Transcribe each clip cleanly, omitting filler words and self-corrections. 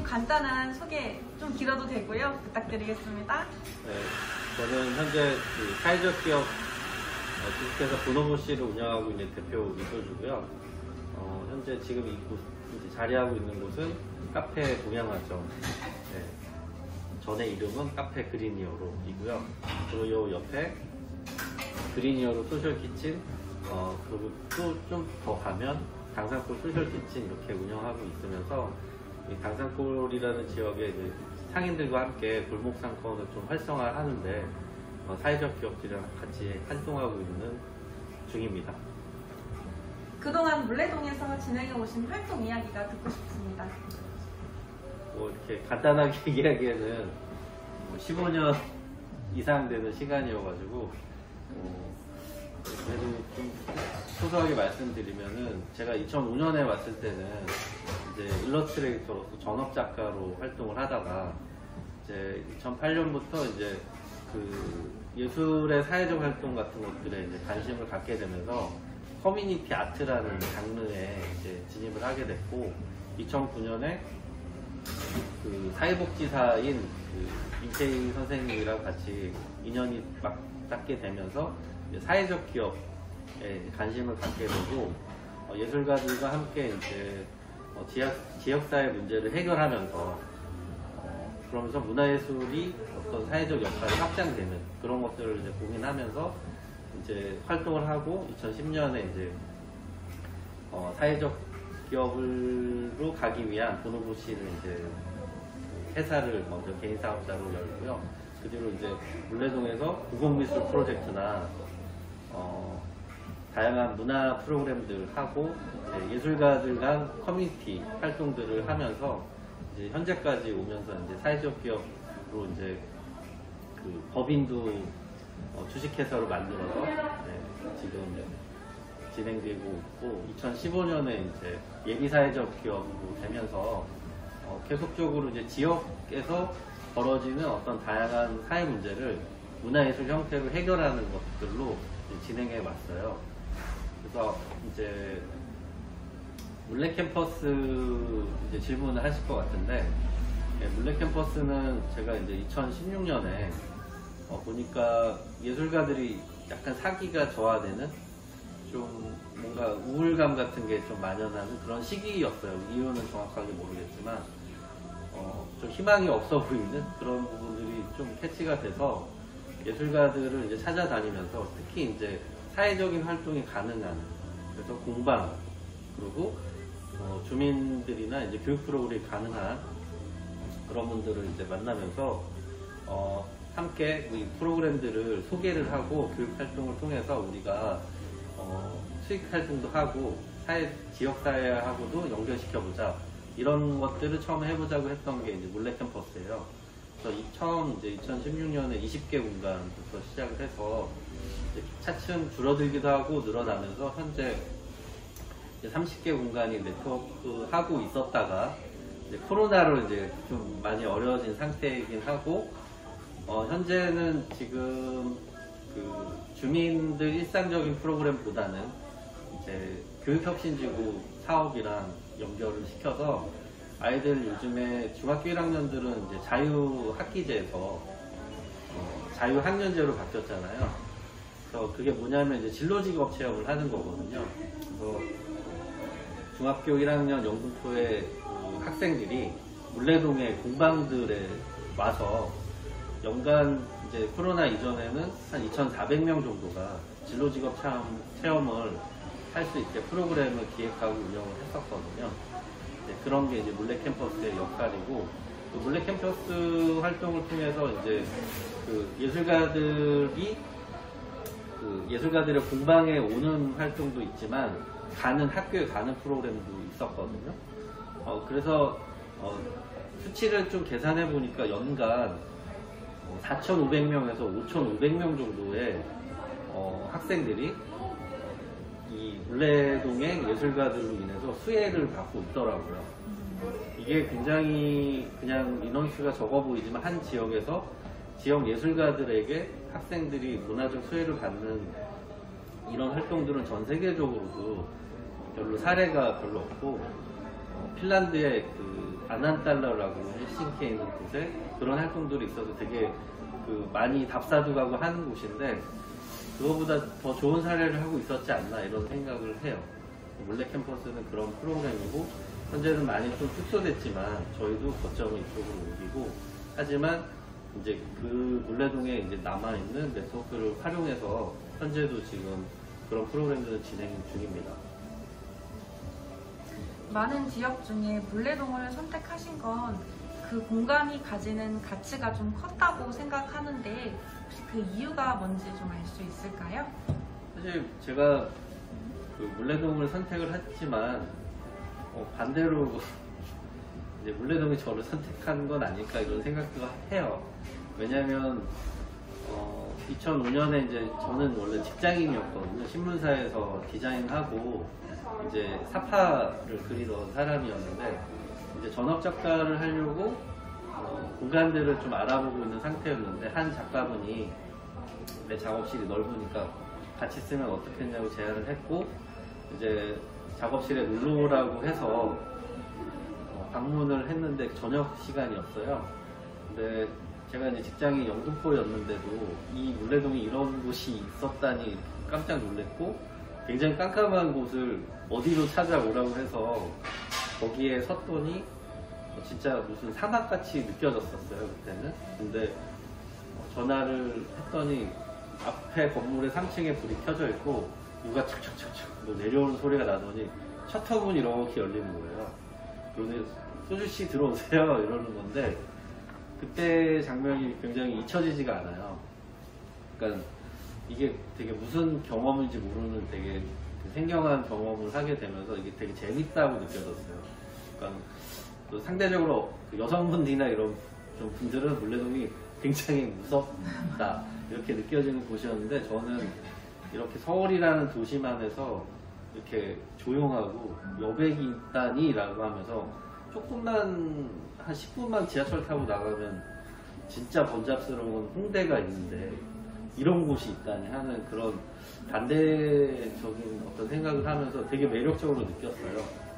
간단한 소개 좀 길어도 되고요. 부탁드리겠습니다. 네, 저는 현재 그 사회적 기업 주식회사 보노보시를 운영하고 있는 대표 이소주고요. 현재 지금 이제 자리하고 있는 곳은 카페 동양화점. 네, 전의 이름은 카페 그린이어로이고요. 그리고 요 옆에 그린이어로 소셜 키친, 그리고 또 좀 더 가면 당산골 소셜 키친 이렇게 운영하고 있으면서 이 당산골이라는 지역의 상인들과 함께 골목 상권을 좀 활성화하는데 사회적 기업들이랑 같이 활동하고 있는 중입니다. 그동안 물레동에서 진행해 오신 활동 이야기가 듣고 싶습니다. 이렇게 간단하게 얘기하기에는 15년 이상 되는 시간이어가지고 그래도 좀 소소하게 말씀드리면은 제가 2005년에 왔을 때는 이제 일러스트레이터로서 전업 작가로 활동을 하다가 이제 2008년부터 이제 그 예술의 사회적 활동 같은 것들에 이제 관심을 갖게 되면서 커뮤니티 아트라는 장르에 이제 진입을 하게 됐고 2009년에 그 사회복지사인 그 임채희 선생님이랑 같이 인연이 막 닿게 되면서 사회적 기업에 관심을 갖게 되고 예술가들과 함께 이제 지역사회 문제를 해결하면서 그러면서 문화예술이 어떤 사회적 역할이 확장되는 그런 것들을 이제 고민하면서 이제 활동을 하고 2010년에 이제 사회적 기업으로 가기 위한 보노보시는 이제 회사를 먼저 개인 사업자로 열고요. 그 뒤로 이제 물레동에서 구곡미술 프로젝트나 다양한 문화 프로그램들 하고 예술가들 간 커뮤니티 활동들을 하면서 이제 현재까지 오면서 이제 사회적 기업으로 이제 그 법인도 주식회사로 만들어서 지금 진행되고 있고 2015년에 이제 예비사회적 기업으로 되면서 계속적으로 이제 지역에서 벌어지는 어떤 다양한 사회 문제를 문화예술 형태로 해결하는 것들로 진행해 왔어요. 그래서 이제 물레 캠퍼스 이제 질문을 하실 것 같은데 물레 캠퍼스는 제가 이제 2016년에 보니까 예술가들이 약간 사기가 저하되는 좀 뭔가 우울감 같은 게 좀 만연하는 그런 시기였어요. 이유는 정확하게 모르겠지만 좀 희망이 없어 보이는 그런 부분들이 좀 캐치가 돼서 예술가들을 이제 찾아다니면서 특히 이제 사회적인 활동이 가능한 그래서 공방 그리고 주민들이나 이제 교육 프로그램이 가능한 그런 분들을 이제 만나면서 함께 이 프로그램들을 소개를 하고 교육 활동을 통해서 우리가 수익 활동도 하고 지역사회하고도 연결시켜보자 이런 것들을 처음 해보자고 했던 게 이제 물레 캠퍼스예요. 그래서 처음 이제 2016년에 20개 공간부터 시작을 해서 이제 차츰 줄어들기도 하고 늘어나면서 현재 이제 30개 공간이 네트워크 하고 있었다가 이제 코로나로 이제 좀 많이 어려워진 상태이긴 하고 현재는 지금 그 주민들 일상적인 프로그램보다는 이제 교육혁신지구 사업이랑 연결을 시켜서 아이들 요즘에 중학교 1학년들은 이제 자유학기제에서 자유학년제로 바뀌었잖아요. 그래서 그게 뭐냐면 이제 진로직업 체험을 하는 거거든요. 그래서 중학교 1학년 영등포의 그 학생들이 물레동의 공방들에 와서 연간 이제 코로나 이전에는 한 2,400명 정도가 진로직업 체험을 할 수 있게 프로그램을 기획하고 운영을 했었거든요. 그런 게 이제 물레 캠퍼스의 역할이고, 그 물레 캠퍼스 활동을 통해서 이제 그 예술가들의 공방에 오는 활동도 있지만 학교에 가는 프로그램도 있었거든요. 그래서 수치를 좀 계산해 보니까 연간 4,500명에서 5,500명 정도의 학생들이 이 물레동의 예술가들로 인해서 수혜를 받고 있더라고요. 이게 굉장히 그냥 인원수가 적어 보이지만 한 지역에서 지역 예술가들에게 학생들이 문화적 수혜를 받는 이런 활동들은 전 세계적으로도 별로 사례가 별로 없고 핀란드의 그 아난달러라고 헬싱키에 있는 곳에 그런 활동들이 있어서 되게 많이 답사도 가고 하는 곳인데 그거보다 더 좋은 사례를 하고 있었지 않나 이런 생각을 해요. 물레 캠퍼스는 그런 프로그램이고 현재는 많이 좀 축소됐지만 저희도 거점을 이쪽으로 옮기고 하지만 이제 그 물레동에 이제 남아있는 네트워크를 활용해서 현재도 지금 그런 프로그램들을 진행 중입니다. 많은 지역 중에 물레동을 선택하신 건 그 공간이 가지는 가치가 좀 컸다고 생각하는데 혹시 그 이유가 뭔지 좀 알 수 있을까요? 사실 제가 그 물레동을 선택을 했지만 반대로 이제 물레동이 저를 선택한 건 아닐까 이런 생각도 해요. 왜냐면 2005년에 이제 저는 원래 직장인이었거든요. 신문사에서 디자인하고 이제 사파를 그리던 사람이었는데 이제 전업 작가를 하려고 공간들을 좀 알아보고 있는 상태였는데 한 작가분이 내 작업실이 넓으니까 같이 쓰면 어떻겠냐고 제안을 했고 이제 작업실에 놀러 오라고 해서 방문을 했는데 저녁 시간이었어요. 근데 제가 이제 직장이 영등포였는데도 이 물레동에 이런 곳이 있었다니 깜짝 놀랐고 굉장히 깜깜한 곳을 어디로 찾아오라고 해서 거기에 섰더니 진짜 무슨 사막같이 느껴졌었어요 그때는. 근데 전화를 했더니 앞에 건물의 3층에 불이 켜져 있고 누가 척척척척 내려오는 소리가 나더니 셔터문이 이렇게 열리는 거예요. 그러더니 소주씨 들어오세요 이러는 건데 그때 장면이 굉장히 잊혀지지가 않아요. 그러니까 이게 되게 무슨 경험인지 모르는 되게 생경한 경험을 하게 되면서 이게 되게 재밌다고 느껴졌어요. 그러니까 또 상대적으로 여성분들이나 이런 좀 분들은 물레동이 굉장히 무섭다 이렇게 느껴지는 곳이었는데 저는 이렇게 서울이라는 도시만에서 이렇게 조용하고 여백이 있다니 라고 하면서 조금만 한 10분만 지하철 타고 나가면 진짜 번잡스러운 홍대가 있는데 이런 곳이 있다니 하는 그런 반대적인 어떤 생각을 하면서 되게 매력적으로 느꼈어요.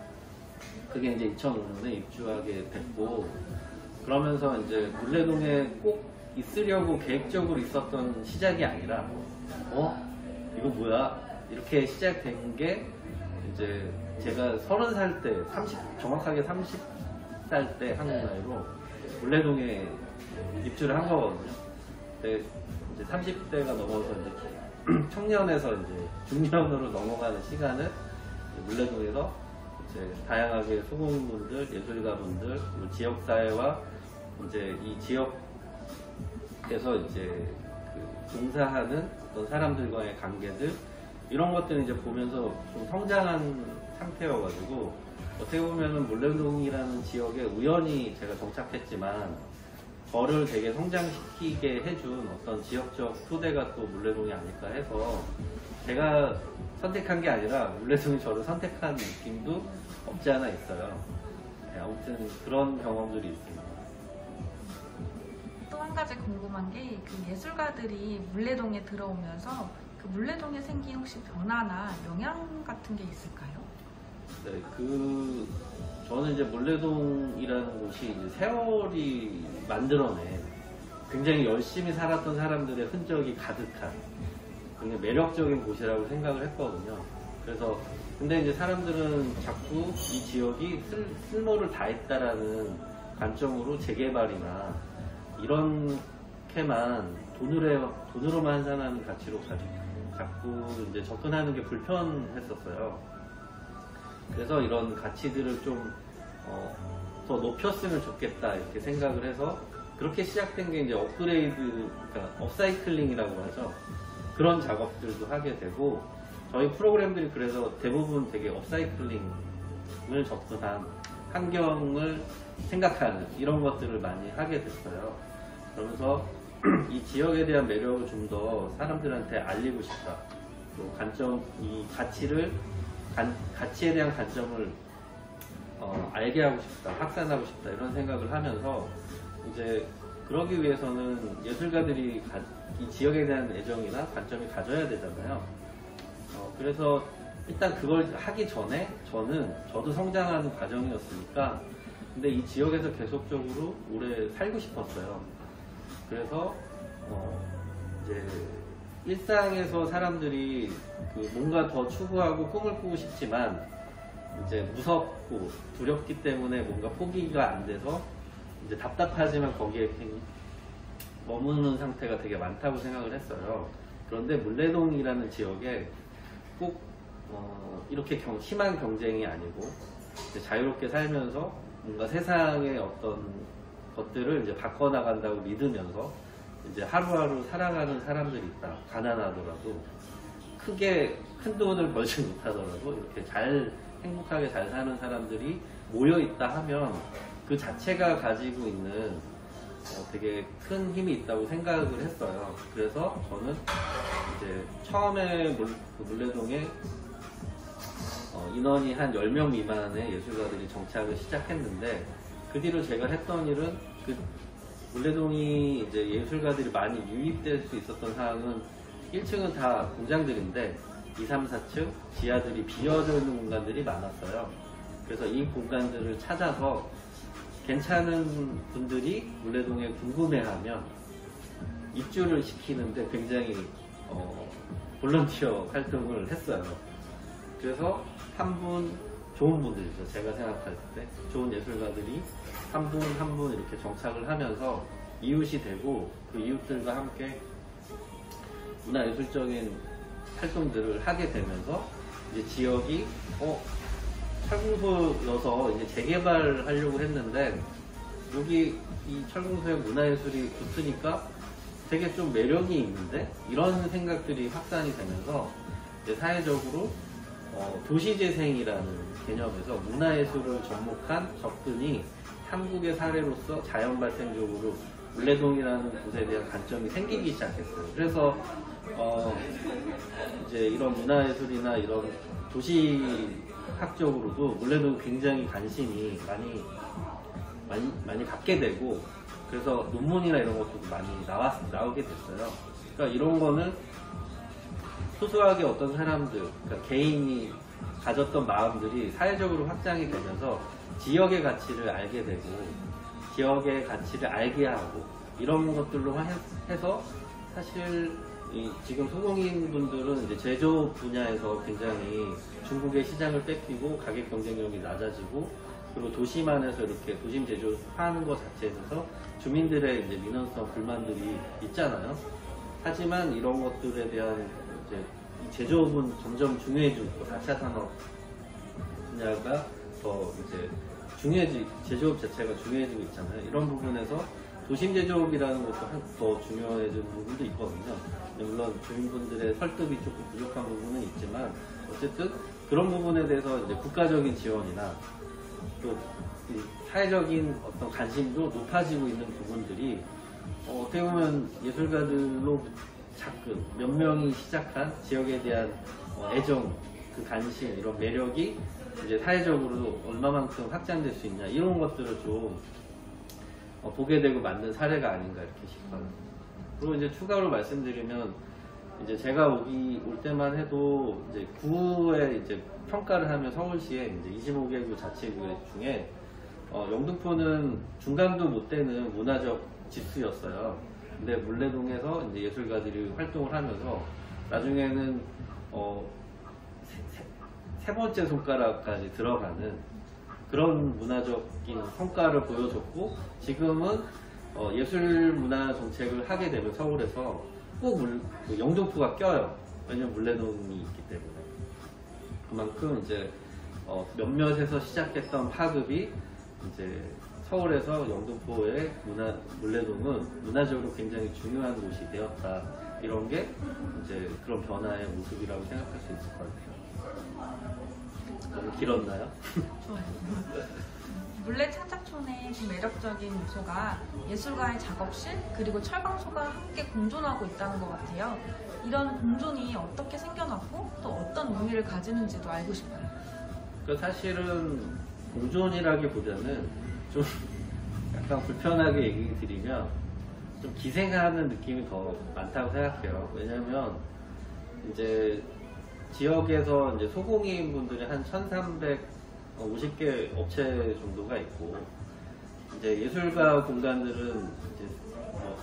그게 이제 2005년에 입주하게 됐고 그러면서 이제 물레동에 꼭 있으려고 계획적으로 있었던 시작이 아니라 이거 뭐야 이렇게 시작된 게 이제 제가 30살 때 정확하게 30살 때 한국 나이로 물레동에 입주를 한 거거든요. 근데 이제 30대가 넘어서 이제 청년에서 이제 중년으로 넘어가는 시간을 물레동에서 이제 다양하게 소공인분들, 예술가분들, 지역사회와 이제 이 지역에서 이제 그 봉사하는 어떤 사람들과의 관계들 이런 것들을 이제 보면서 좀 성장한 상태여가지고 어떻게 보면은 물레동이라는 지역에 우연히 제가 정착했지만 저를 되게 성장시키게 해준 어떤 지역적 토대가 또 물레동이 아닐까 해서 제가 선택한 게 아니라 물레동이 저를 선택한 느낌도 없지 않아 있어요. 네, 아무튼 그런 경험들이 있습니다. 또 한 가지 궁금한 게 그 예술가들이 물레동에 들어오면서 그 물레동에 생긴 혹시 변화나 영향 같은 게 있을까요? 네, 저는 이제 물레동이라는 곳이 이제 세월이 만들어낸 굉장히 열심히 살았던 사람들의 흔적이 가득한 굉장히 매력적인 곳이라고 생각을 했거든요. 그래서 근데 이제 사람들은 자꾸 이 지역이 쓸모를 다했다라는 관점으로 재개발이나 이렇게만 돈으로만 환산하는 가치로 자꾸 이제 접근하는 게 불편했었어요. 그래서 이런 가치들을 좀 더 높였으면 좋겠다 이렇게 생각을 해서 그렇게 시작된 게 이제 업그레이드, 그러니까 업사이클링이라고 하죠. 그런 작업들도 하게 되고 저희 프로그램들이 그래서 대부분 되게 업사이클링을 접근한 환경을 생각하는 이런 것들을 많이 하게 됐어요. 그러면서 이 지역에 대한 매력을 좀 더 사람들한테 알리고 싶다. 또 이 가치에 대한 관점을 알게 하고 싶다, 확산하고 싶다 이런 생각을 하면서 이제 그러기 위해서는 예술가들이 이 지역에 대한 애정이나 관점이 가져야 되잖아요. 그래서 일단 그걸 하기 전에 저도 성장하는 과정이었으니까 근데 이 지역에서 계속적으로 오래 살고 싶었어요. 그래서 이제 일상에서 사람들이 그 뭔가 더 추구하고 꿈을 꾸고 싶지만 이제 무섭고 두렵기 때문에 뭔가 포기가 안 돼서 이제 답답하지만 거기에 머무는 상태가 되게 많다고 생각을 했어요. 그런데 물레동이라는 지역에 꼭 이렇게 심한 경쟁이 아니고 이제 자유롭게 살면서 뭔가 세상의 어떤 것들을 이제 바꿔나간다고 믿으면서 이제 하루하루 살아가는 사람들이 있다. 가난하더라도 크게 큰 돈을 벌지 못하더라도 이렇게 행복하게 잘 사는 사람들이 모여 있다 하면 그 자체가 가지고 있는 되게 큰 힘이 있다고 생각을 했어요. 그래서 저는 이제 처음에 물레동에 인원이 한 10명 미만의 예술가들이 정착을 시작했는데 그 뒤로 제가 했던 일은 그 물레동이 이제 예술가들이 많이 유입될 수 있었던 상황은 1층은 다 공장들인데 2, 3, 4층 지하들이 비어져 있는 공간들이 많았어요. 그래서 이 공간들을 찾아서 괜찮은 분들이 물레동에 궁금해하면 입주를 시키는데 굉장히 볼런티어 활동을 했어요. 그래서 한 분, 좋은 분들이죠. 제가 생각할 때 좋은 예술가들이 한 분 한 분 이렇게 정착을 하면서 이웃이 되고 그 이웃들과 함께 문화예술적인 활동들을 하게 되면서 이제 지역이 철공소여서 이제 재개발하려고 했는데 여기 이 철공소에 문화예술이 붙으니까 되게 좀 매력이 있는데 이런 생각들이 확산이 되면서 이제 사회적으로 도시재생이라는 개념에서 문화예술을 접목한 접근이 한국의 사례로서 자연발생적으로 물레동이라는 곳에 대한 관점이 생기기 시작했어요. 그래서 이제 이런 문화예술이나 이런 도시학적으로도 물레동이 굉장히 관심이 많이 갖게 되고 그래서 논문이나 이런 것도 많이 나오게 됐어요. 그러니까 이런 거는 소소하게 어떤 사람들, 그러니까 개인이 가졌던 마음들이 사회적으로 확장이 되면서 지역의 가치를 알게 되고 지역의 가치를 알게 하고 이런 것들로 해서 사실 지금 소공인 분들은 이제 제조업 분야에서 굉장히 중국의 시장을 뺏기고 가격 경쟁력이 낮아지고 그리고 도심안에서 이렇게 도심 제조하는 것 자체에 있어서 주민들의 이제 민원성 불만들이 있잖아요. 하지만 이런 것들에 대한 이제 이 제조업은 점점 중요해지고 4차 산업 분야가 더 이제 제조업 자체가 중요해지고 있잖아요. 이런 부분에서 도심 제조업이라는 것도 더 중요해지는 부분도 있거든요. 물론 주민분들의 설득이 조금 부족한 부분은 있지만 어쨌든 그런 부분에 대해서 이제 국가적인 지원이나 또 사회적인 어떤 관심도 높아지고 있는 부분들이 어떻게 보면 예술가들로 자꾸 몇 명이 시작한 지역에 대한 애정, 그 관심, 이런 매력이 이제 사회적으로 얼마만큼 확장될 수 있냐 이런 것들을 좀 보게 되고 만든 사례가 아닌가 이렇게 싶어요. 그리고 이제 추가로 말씀드리면 이제 제가 올 때만 해도 이제 구에 이제 평가를 하면 서울시에 이제 25개구 자치구 중에 영등포는 중간도 못 되는 문화적 지수였어요. 근데 물레동에서 이제 예술가들이 활동을 하면서 나중에는 세 번째 손가락까지 들어가는 그런 문화적인 성과를 보여줬고 지금은 예술 문화 정책을 하게 되면 서울에서 꼭 영등포가 껴요. 왜냐면 물레동이 있기 때문에. 그만큼 이제 몇몇에서 시작했던 파급이 이제 서울에서 영등포의 물레동은 문화적으로 굉장히 중요한 곳이 되었다. 이런 게 이제 그런 변화의 모습이라고 생각할 수 있을 것 같아요. 너무 길었나요? 좋아요. 물레 창작촌의 그 매력적인 요소가 예술가의 작업실 그리고 철광소가 함께 공존하고 있다는 것 같아요. 이런 공존이 어떻게 생겨났고 또 어떤 의미를 가지는지도 알고 싶어요. 그 사실은 공존이라기보다는 좀 약간 불편하게 얘기 드리면 좀 기생하는 느낌이 더 많다고 생각해요. 왜냐면 이제 지역에서 이제 소공인 분들이 한 1,300 50개 업체 정도가 있고, 이제 예술가 공간들은 이제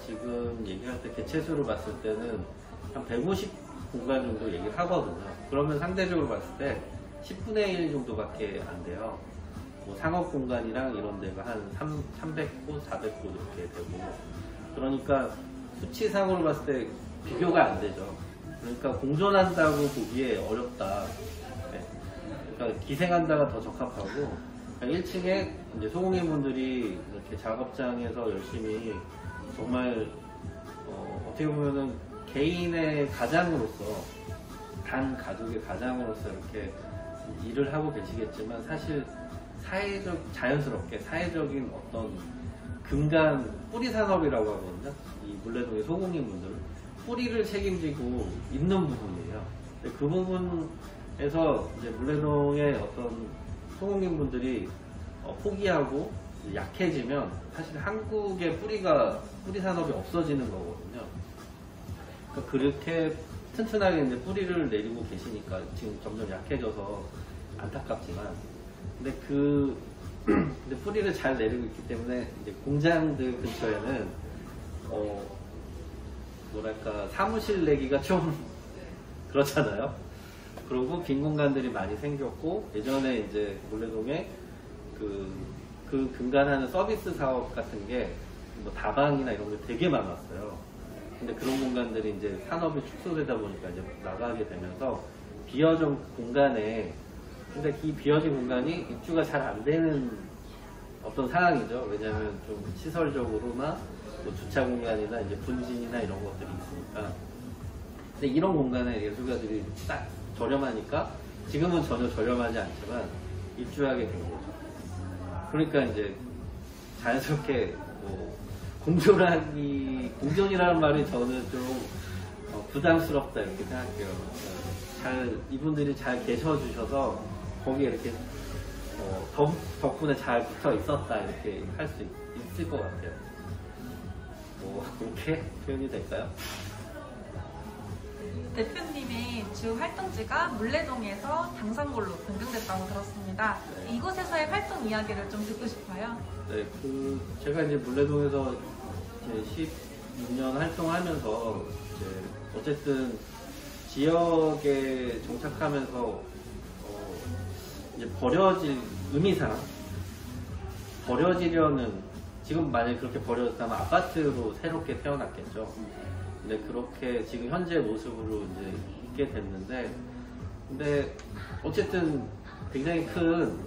지금 얘기할 때 개체수로 봤을 때는 한 150 공간 정도 얘기를 하거든요. 그러면 상대적으로 봤을 때 10분의 1 정도밖에 안 돼요. 뭐 상업 공간이랑 이런 데가 한 300곳, 400곳 이렇게 되고, 그러니까 수치상으로 봤을 때 비교가 안 되죠. 그러니까 공존한다고 보기에 어렵다. 네. 그러니까 기생한다가 더 적합하고, 1층에 이제 소공인분들이 이렇게 작업장에서 열심히 정말 어떻게 보면은 개인의 가장으로서, 단 가족의 가장으로서 이렇게 일을 하고 계시겠지만, 사실 자연스럽게 사회적인 어떤 근간 뿌리 산업이라고 하거든요. 이 물레동의 소공인분들은 뿌리를 책임지고 있는 부분이에요. 근데 그 부분에서 이제 물레동의 어떤 소공인분들이 포기하고 약해지면 사실 한국의 뿌리 산업이 없어지는 거거든요. 그러니까 그렇게 튼튼하게 이제 뿌리를 내리고 계시니까 지금 점점 약해져서 안타깝지만, 근데 뿌리를 잘 내리고 있기 때문에 이제 공장들 근처에는 뭐랄까 사무실 내기가 좀 그렇잖아요. 그리고 빈 공간들이 많이 생겼고, 예전에 이제 물레동에 그 근간하는 서비스 사업 같은 게 뭐 다방이나 이런 게 되게 많았어요. 근데 그런 공간들이 이제 산업이 축소되다 보니까 이제 나가게 되면서 비어진 공간에, 근데 이 비어진 공간이 입주가 잘 안 되는 어떤 상황이죠. 왜냐하면 좀 시설적으로나 뭐 주차 공간이나 이제 분진이나 이런 것들이 있으니까. 근데 이런 공간에 예술가들이 딱 저렴하니까, 지금은 전혀 저렴하지 않지만 입주하게 된 거죠. 그러니까 이제 자연스럽게 뭐 공존이라는 말이 저는 좀 부담스럽다 이렇게 생각해요. 이분들이 잘 계셔주셔서 거기에 이렇게 덕분에 잘 붙어 있었다 이렇게 할 수 있을 것 같아요. 뭐 그렇게 표현이 될까요? 대표님의 주 활동지가 물레동에서 당산골로 변경됐다고 들었습니다. 네. 이곳에서의 활동 이야기를 좀 듣고 싶어요. 네, 제가 이제 물레동에서 이제 16년 활동하면서 이제 어쨌든 지역에 정착하면서 이제 의미상 버려지려는, 지금 만약에 그렇게 버려졌다면 아파트로 새롭게 태어났겠죠. 근데 그렇게 지금 현재 모습으로 이제 있게 됐는데, 근데 어쨌든 굉장히 큰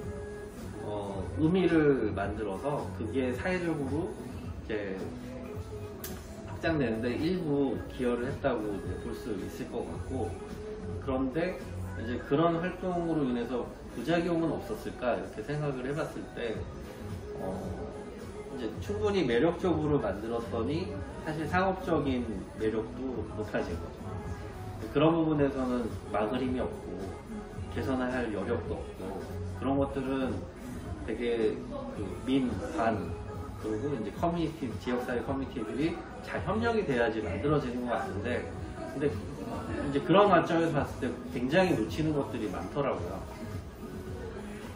의미를 만들어서 그게 사회적으로 이제 확장되는데 일부 기여를 했다고 볼 수 있을 것 같고, 그런데 이제 그런 활동으로 인해서 부작용은 없었을까 이렇게 생각을 해봤을 때 이제 충분히 매력적으로 만들었더니 사실 상업적인 매력도 높아진 거죠. 그런 부분에서는 막을 힘이 없고 개선할 여력도 없고, 그런 것들은 되게 반 그리고 이제 커뮤니티, 지역사회 커뮤니티들이 잘 협력이 돼야지 만들어지는 것 같은데, 근데 이제 그런 관점에서 봤을 때 굉장히 놓치는 것들이 많더라고요.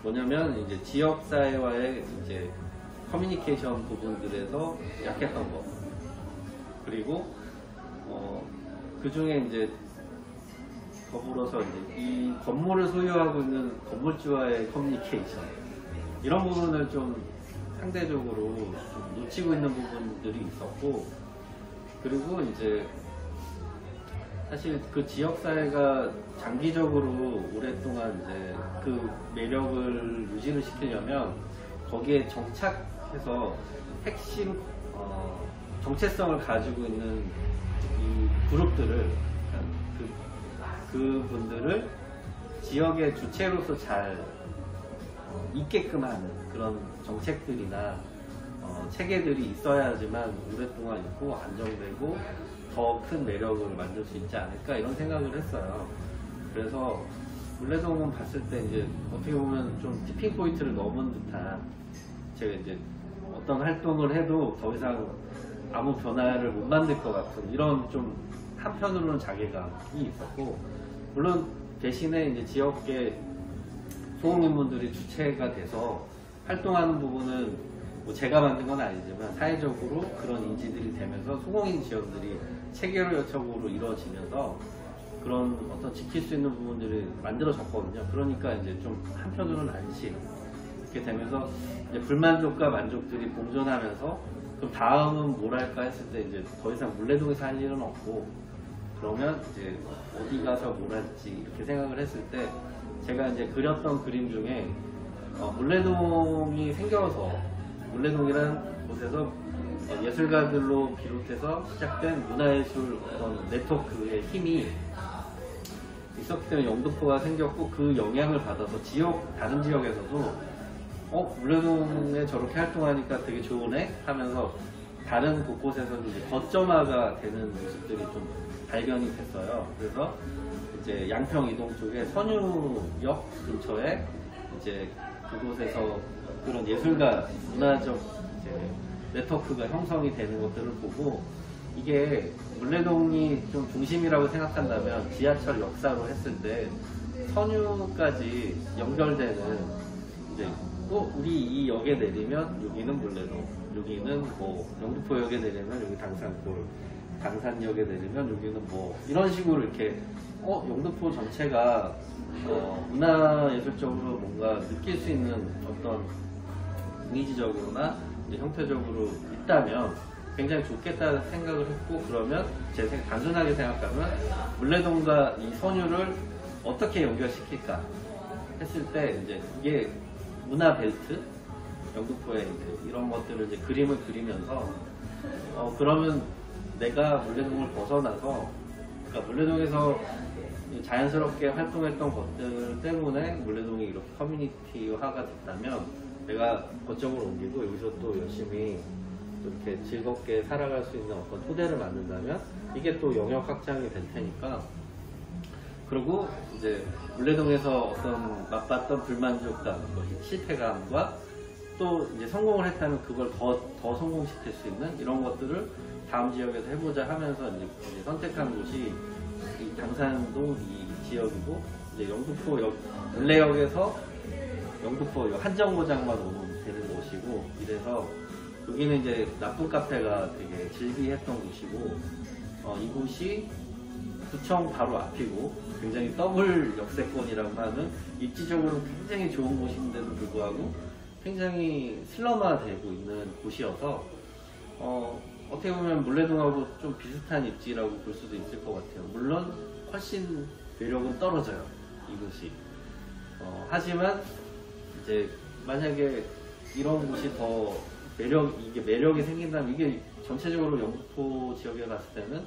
뭐냐면 이제 지역사회와의 이제 커뮤니케이션 부분들에서 약했던 거, 그리고 그 중에 이제 더불어서 이제 이 건물을 소유하고 있는 건물주와의 커뮤니케이션, 이런 부분을 좀 상대적으로 좀 놓치고 있는 부분들이 있었고, 그리고 이제 사실 그 지역사회가 장기적으로 오랫동안 이제 그 매력을 유지를 시키려면 거기에 정착해서 핵심 정체성을 가지고 있는 이 그룹들을, 그분들을 지역의 주체로서 잘 있게끔 하는 그런 정책들이나 체계들이 있어야지만 오랫동안 있고 안정되고 더 큰 매력을 만들 수 있지 않을까 이런 생각을 했어요. 그래서 물레동은 봤을 때 이제 어떻게 보면 좀 티핑 포인트를 넘은 듯한, 제가 이제 어떤 활동을 해도 더 이상 아무 변화를 못 만들 것 같은 이런 좀 한편으로는 자괴감이 있었고, 물론 대신에 이제 지역계 소공인분들이 주체가 돼서 활동하는 부분은 뭐 제가 만든 건 아니지만 사회적으로 그런 인지들이 되면서 소공인 지역들이 체계로 요청으로 이루어지면서 그런 어떤 지킬 수 있는 부분들이 만들어졌거든요. 그러니까 이제 좀 한편으로는 안심 이렇게 되면서 이제 불만족과 만족들이 공존하면서 그럼 다음은 뭘 할까 했을 때 이제 더 이상 물레동에서 할 일은 없고 그러면 이제 어디 가서 뭘 할지 이렇게 생각을 했을 때 제가 이제 그렸던 그림 중에 물레동이 생겨서 물레동이라는 곳에서 예술가들로 비롯해서 시작된 문화예술 어떤 네트워크의 힘이 있었기 때문에 영등포가 생겼고 그 영향을 받아서 다른 지역에서도 물레동에 저렇게 활동하니까 되게 좋으네 하면서 다른 곳곳에서도 이제 거점화가 되는 모습들이 좀 발견이 됐어요. 그래서 이제 양평 이동 쪽에 선유역 근처에 이제 그곳에서 그런 예술가 문화적 이제 네트워크가 형성이 되는 것들을 보고 이게 물레동이 좀 중심이라고 생각한다면 지하철 역사로 했을 때 선유까지 연결되는 이제 또 우리 이 역에 내리면 여기는 물레동, 여기는 뭐 영등포역에 내리면 여기 당산골, 당산역에 내리면 여기는 뭐 이런 식으로 이렇게 영등포 전체가 문화예술적으로 뭔가 느낄 수 있는 어떤 이미지적으로나 형태적으로 있다면 굉장히 좋겠다는 생각을 했고 그러면 단순하게 생각하면 물레동과 이 선유를 어떻게 연결시킬까 했을 때 이제 이게 문화 벨트, 영등포의 이런 것들을 이제 그림을 그리면서 그러면 내가 물레동을 벗어나서 그러니까 물레동에서 자연스럽게 활동했던 것들 때문에 물레동이 이렇게 커뮤니티화가 됐다면 내가 거점으로 옮기고 여기서 또 열심히 이렇게 즐겁게 살아갈 수 있는 어떤 토대를 만든다면 이게 또 영역 확장이 될 테니까 그리고 이제 물레동에서 어떤 맛봤던 불만족감, 실패감과 또 이제 성공을 했다면 그걸 더 성공시킬 수 있는 이런 것들을 다음 지역에서 해보자 하면서 이제 선택한 곳이 이 당산동 이 지역이고 이제 영등포역 물레역에서 영등포역 한정거장만 오면 되는 곳이고 이래서 여기는 이제 나쁜 카페가 되게 즐비했던 곳이고 이곳이 구청 바로 앞이고 굉장히 더블 역세권이라고 하는 입지적으로 굉장히 좋은 곳인데도 불구하고 굉장히 슬럼화되고 있는 곳이어서 어떻게 보면 물레동하고 좀 비슷한 입지라고 볼 수도 있을 것 같아요. 물론 훨씬 매력은 떨어져요 이곳이. 하지만 이제 만약에 이런 곳이 더 매력이 생긴다면 이게 전체적으로 영등포 지역에 갔을 때는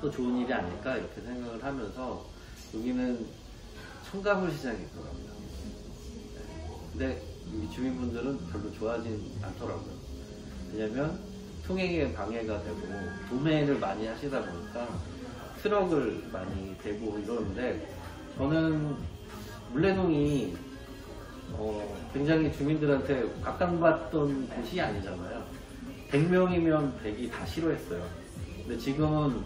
또 좋은 일이 아닐까 이렇게 생각을 하면서 여기는 첨가물 시장이 있더라고요. 근데 이 주민분들은 별로 좋아하진 않더라고요. 왜냐면 통행에 방해가 되고 도매를 많이 하시다 보니까 트럭을 많이 대고 이러는데 저는 물레동이 굉장히 주민들한테 각광받던 곳이 아니잖아요. 100명이면 100이 다 싫어했어요. 근데 지금은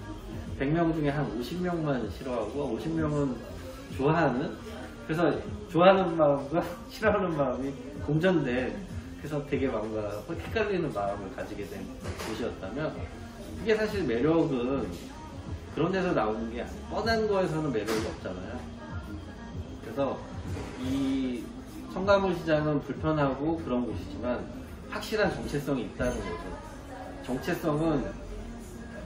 100명 중에 한 50명만 싫어하고 50명은 좋아하는, 그래서 좋아하는 마음과 싫어하는 마음이 공존된, 그래서 되게 뭔가 헷갈리는 마음을 가지게 된 곳이었다면, 이게 사실 매력은 그런 데서 나오는 게 뻔한 거에서는 매력이 없잖아요. 그래서 이 첨가물 시장은 불편하고 그런 곳이지만 확실한 정체성이 있다는 거죠. 정체성은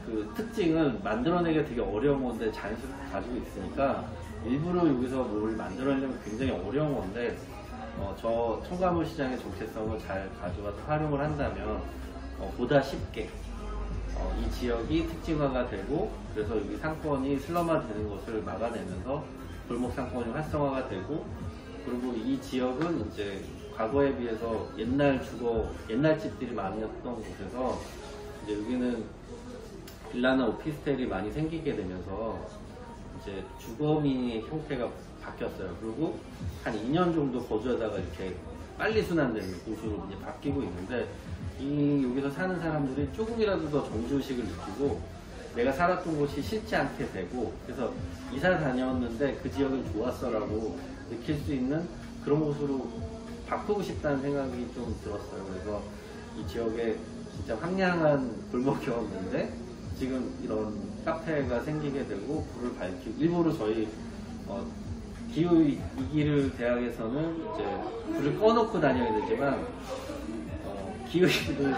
그 특징을 만들어내기가 되게 어려운 건데 자연스럽게 가지고 있으니까 일부러 여기서 뭘 만들어내려면 굉장히 어려운 건데 저 첨가물 시장의 정체성을 잘 가져가서 활용을 한다면 보다 쉽게 이 지역이 특징화가 되고, 그래서 여기 상권이 슬럼화 되는 것을 막아내면서 골목 상권이 활성화가 되고, 그리고 이 지역은 이제 과거에 비해서 옛날 집들이 많았던 곳에서 이제 여기는 빌라나 오피스텔이 많이 생기게 되면서 이제 주거민의 형태가 바뀌었어요. 그리고 한 2년 정도 거주하다가 이렇게 빨리 순환되는 곳으로 이제 바뀌고 있는데, 여기서 사는 사람들이 조금이라도 더 정주의식을 느끼고 내가 살았던 곳이 싫지 않게 되고, 그래서 이사 다녔는데 그 지역은 좋았어라고 느낄 수 있는 그런 곳으로 바꾸고 싶다는 생각이 좀 들었어요. 그래서 이 지역에 진짜 황량한 골목이었는데 지금 이런 카페가 생기게 되고 불을 밝히고 일부러 저희 기후이기를 대학에서는 이제 불을 꺼놓고 다녀야 되지만 기후이기를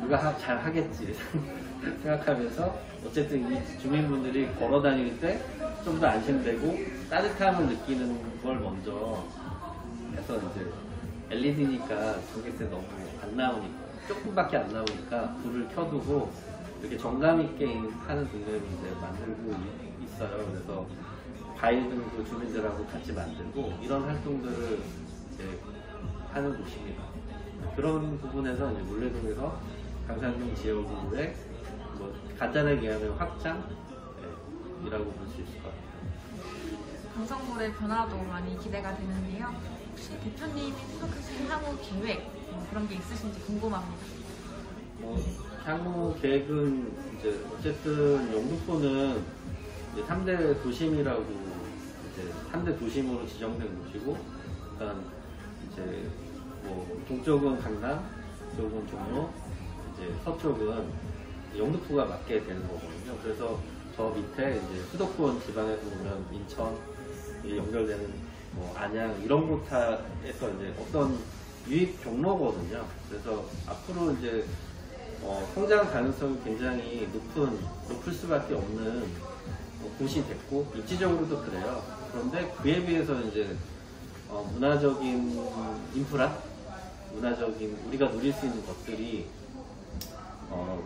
누가 잘 하겠지 생각하면서 어쨌든 이 주민분들이 걸어 다닐 때 좀 더 안심되고 따뜻함을 느끼는 걸 먼저 해서 이제 LED니까 전기세 너무 안 나오니까 조금밖에 안 나오니까 불을 켜두고 이렇게 정감 있게 하는 동네를 이제 만들고 있어요. 그래서 과일등도 주민들하고 같이 만들고 이런 활동들을 이제 하는 곳입니다. 그런 부분에서 이제 물레동에서 강산동 지역의 뭐 간단하게 얘기하면 확장이라고 볼 수 있을 것 같아요. 강성구의 변화도 많이 기대가 되는데요. 혹시 대표님이 생각하시는 향후 계획 그런 게 있으신지 궁금합니다. 향후 계획은 이제 어쨌든 영등포는 이제 3대 도심이라고 이제 3대 도심으로 지정된 곳이고, 일단 이제 뭐 동쪽은 강남, 쪽은 종로, 이제 서쪽은 영등포가 맡게 되는 거거든요. 그래서 저 밑에 이제 수도권 지방에서 보면 인천 연결되는 뭐 안양 이런 곳에서 이제 어떤 유입 경로거든요. 그래서 앞으로 이제 성장 가능성이 굉장히 높을 수밖에 없는 곳이 됐고 입지적으로도 그래요. 그런데 그에 비해서 이제 문화적인 인프라, 문화적인 우리가 누릴 수 있는 것들이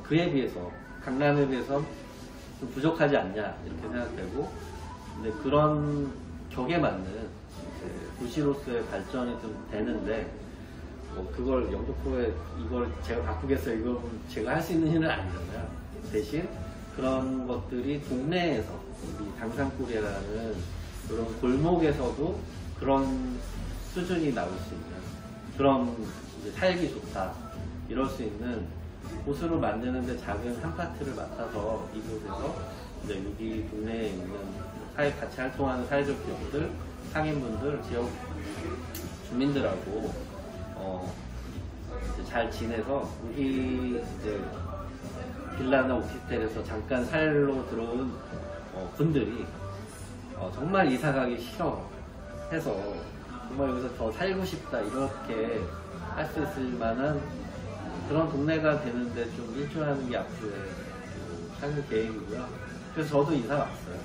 그에 비해서 강남에 비해서 좀 부족하지 않냐 이렇게 생각되고, 근데 그런 격에 맞는 도시로서의 발전이 좀 되는데 그걸 영등포에 이걸 제가 바꾸겠어요, 이걸 제가 할 수 있는 일은 아니잖아요. 대신 그런 것들이 동네에서 우리 당산골이라는 그런 골목에서도 그런 수준이 나올 수 있는 그런 이제 살기 좋다 이럴 수 있는 곳으로 만드는데 작은 한 파트를 맡아서 이곳에서 이제 여기 동네에 있는 같이 활동하는 사회적 기업들, 상인분들, 지역 주민들하고 잘 지내서 여기 이제 빌라나 오피스텔에서 잠깐 살러 들어온 분들이 정말 이사 가기 싫어 해서 정말 여기서 더 살고 싶다 이렇게 할 수 있을 만한 그런 동네가 되는데 좀 일조하는 게 앞으로의 향후 계획이고요. 그래서 저도 이사 왔어요.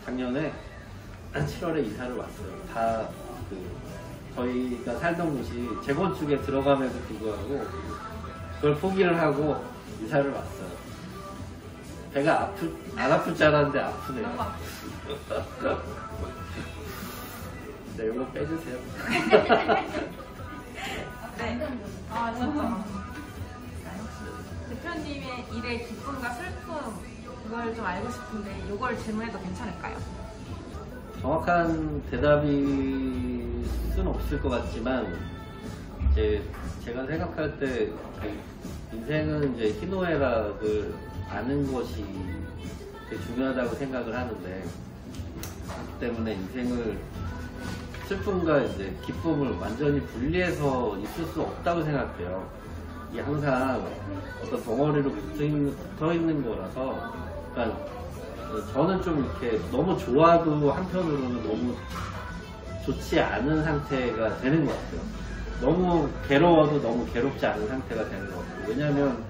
작년에 7월에 이사를 왔어요. 다 저희가 살던 곳이 재건축에 들어감에도 불구하고 그걸 포기를 하고 이사를 왔어요. 배가 안 아플 줄 알았는데 아프네요. 네, 이거 빼주세요. 네. 진짜. 대표님의 일의 기쁨과 슬픔 그걸 좀 알고 싶은데 이걸 질문해도 괜찮을까요? 정확한 대답일 수는 없을 것 같지만 이제 제가 생각할 때 인생은 이제 희노애락을 아는 것이 되게 중요하다고 생각을 하는데, 그렇기 때문에 인생을 슬픔과 이제 기쁨을 완전히 분리해서 있을 수 없다고 생각해요. 이게 항상 어떤 덩어리로 붙어 있는 거라서, 그러니까 저는 좀 이렇게 너무 좋아도 한편으로는 너무 좋지 않은 상태가 되는 것 같아요. 너무 괴로워도 너무 괴롭지 않은 상태가 되는 것 같아요. 왜냐하면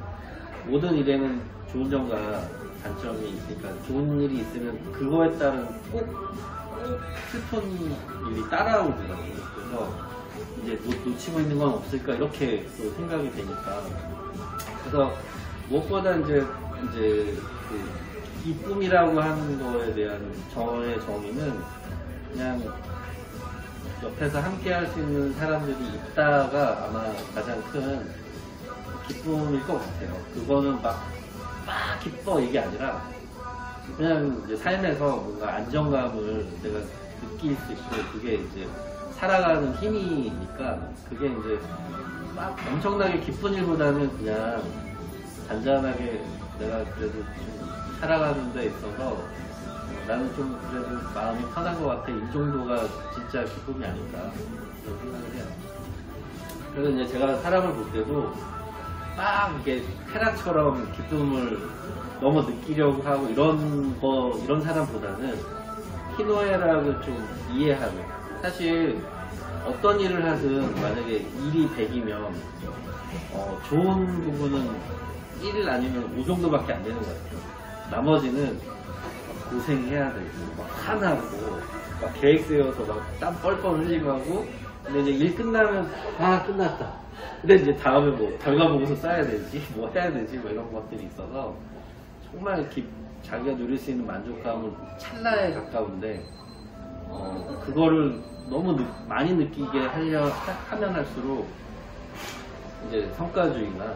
모든 일에는 좋은 점과 단점이 있으니까 좋은 일이 있으면 그거에 따른 꼭 슬픈 일이 따라오더라고요. 그래서 이제 놓치고 있는 건 없을까 이렇게 또 생각이 되니까, 그래서 무엇보다 이제 그 기쁨이라고 하는 거에 대한 저의 정의는 그냥 옆에서 함께 할 수 있는 사람들이 있다가 아마 가장 큰 기쁨일 것 같아요. 그거는 막 기뻐 이게 아니라 그냥 이제 삶에서 뭔가 안정감을 내가 느낄 수 있고, 그게 이제 살아가는 힘이니까, 그게 이제 막 엄청나게 기쁜 일보다는 그냥 잔잔하게 내가 그래도 좀 살아가는 데 있어서 나는 좀 그래도 마음이 편한 것 같아. 이 정도가 진짜 기쁨이 아닐까 그런 생각을 해요. 그래서 이제 제가 사람을 볼 때도 막 이게 쾌락처럼 기쁨을 너무 느끼려고 하고 이런 사람보다는 희노애락을 좀 이해하는. 사실 어떤 일을 하든 만약에 일이 100이면 좋은 부분은 1 아니면 5 정도밖에 안 되는 것 같아요. 나머지는 고생해야 되고 막 화나고 막 계획 세워서 막 땀 뻘뻘 흘리고 하고, 근데 이제 일 끝나면 끝났다. 근데 이제 다음에 뭐 결과 보고서 써야 되지 뭐 해야 되지 뭐 이런 것들이 있어서 정말 자기가 누릴 수 있는 만족감은 찰나에 가까운데 그거를 너무 많이 느끼게 하면 할수록 이제 성과주의나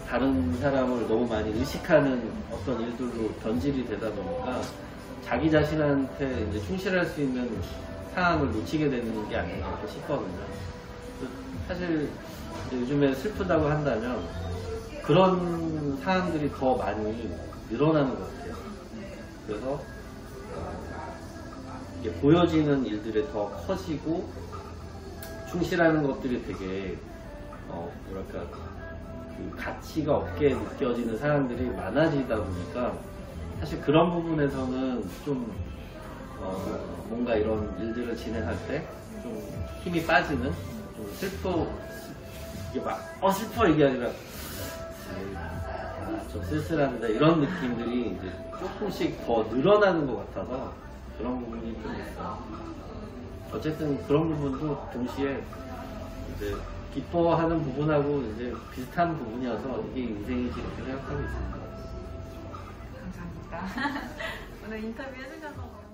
다른 사람을 너무 많이 의식하는 어떤 일들로 변질이 되다 보니까 자기 자신한테 이제 충실할 수 있는 상황을 놓치게 되는 게 아닌가 이렇게 싶거든요. 사실 이제 요즘에 슬프다고 한다면 그런 상황들이 더 많이 늘어나는 것 같아요. 그래서 이게 보여지는 일들이 더 커지고 충실하는 것들이 되게 뭐랄까 그 가치가 없게 느껴지는 사람들이 많아지다 보니까 사실 그런 부분에서는 좀 뭔가 이런 일들을 진행할 때 좀 힘이 빠지는, 좀 이게 막 슬퍼 이게 아니라 좀 쓸쓸한데 이런 느낌들이 이제 조금씩 더 늘어나는 것 같아서 그런 부분이 좀 있어요. 어쨌든 그런 부분도 동시에 이제 기뻐하는 부분하고 이제 비슷한 부분이어서 이게 인생이지 이렇게 생각하고 있습니다. 감사합니다. 오늘 인터뷰 해주셔서